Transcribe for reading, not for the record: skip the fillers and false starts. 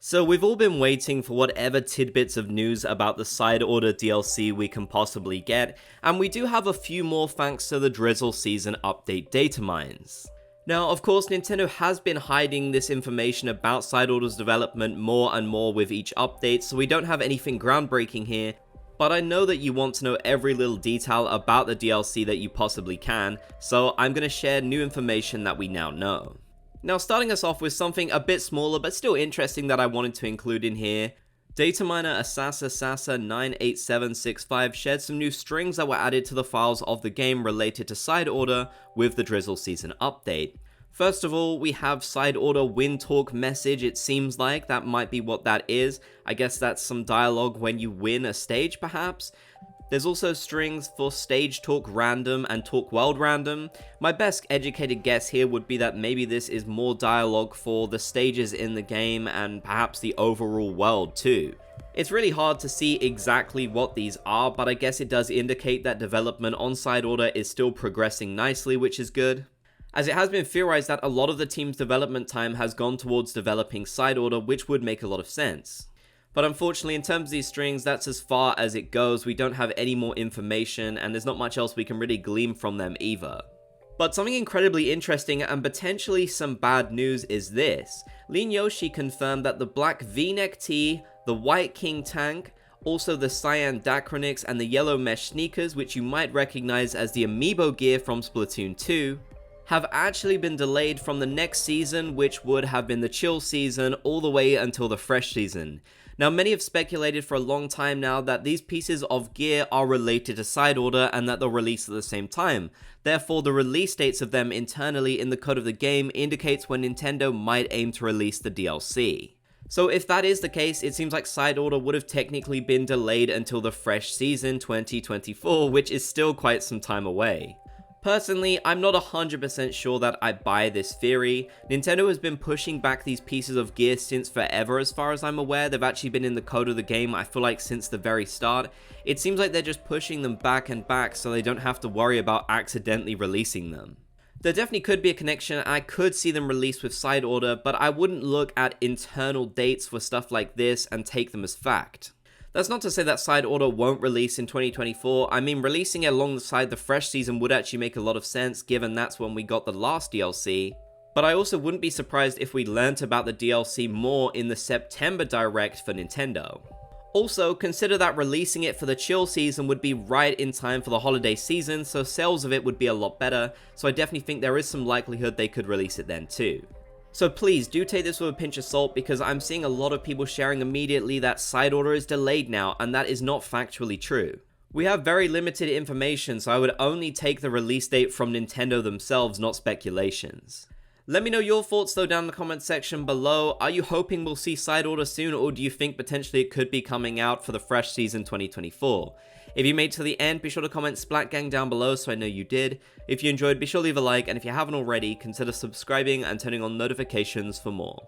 So we've all been waiting for whatever tidbits of news about the Side Order DLC we can possibly get, and we do have a few more thanks to the Drizzle season update data mines. Now, of course, Nintendo has been hiding this information about Side Order's development more and more with each update, so we don't have anything groundbreaking here, but I know that you want to know every little detail about the DLC that you possibly can, so I'm going to share new information that we now know. Now, starting us off with something a bit smaller but still interesting that I wanted to include in here, data miner Assasa98765 shared some new strings that were added to the files of the game related to Side Order with the Drizzle season update. First of all, we have Side Order win talk message. It seems like that might be what that is. I guess that's some dialogue when you win a stage, perhaps. There's also strings for stage talk random and talk world random. My best educated guess here would be that maybe this is more dialogue for the stages in the game and perhaps the overall world too. It's really hard to see exactly what these are, but I guess it does indicate that development on Side Order is still progressing nicely, which is good, as it has been theorized that a lot of the team's development time has gone towards developing Side Order, which would make a lot of sense. But unfortunately, in terms of these strings, that's as far as it goes. We don't have any more information, and there's not much else we can really glean from them either. But something incredibly interesting and potentially some bad news is this. Lean Yoshi confirmed that the black V-neck tee, the white king tank, also the cyan Dacronix and the yellow mesh sneakers, which you might recognize as the amiibo gear from Splatoon 2, have actually been delayed from the next season, which would have been the chill season, all the way until the fresh season. Now, many have speculated for a long time now that these pieces of gear are related to Side Order and that they'll release at the same time. Therefore, the release dates of them internally in the code of the game indicates when Nintendo might aim to release the DLC. So if that is the case, it seems like Side Order would have technically been delayed until the fresh season 2024, which is still quite some time away. Personally, I'm not 100% sure that I buy this theory. Nintendo has been pushing back these pieces of gear since forever as far as I'm aware. They've actually been in the code of the game, I feel like, since the very start. It seems like they're just pushing them back and back so they don't have to worry about accidentally releasing them. There definitely could be a connection. I could see them released with Side Order, but I wouldn't look at internal dates for stuff like this and take them as fact. That's not to say that Side Order won't release in 2024, I mean releasing it alongside the fresh season would actually make a lot of sense given that's when we got the last DLC, but I also wouldn't be surprised if we learnt about the DLC more in the September Direct for Nintendo. Also, consider that releasing it for the chill season would be right in time for the holiday season, so sales of it would be a lot better, so I definitely think there is some likelihood they could release it then too. So please do take this with a pinch of salt because I'm seeing a lot of people sharing immediately that Side Order is delayed now, and that is not factually true. We have very limited information, so I would only take the release date from Nintendo themselves, not speculations. Let me know your thoughts though down in the comment section below. Are you hoping we'll see Side Order soon, or do you think potentially it could be coming out for the fresh season 2024? If you made it to the end, be sure to comment Splat Gang down below so I know you did. If you enjoyed, be sure to leave a like, and if you haven't already, consider subscribing and turning on notifications for more.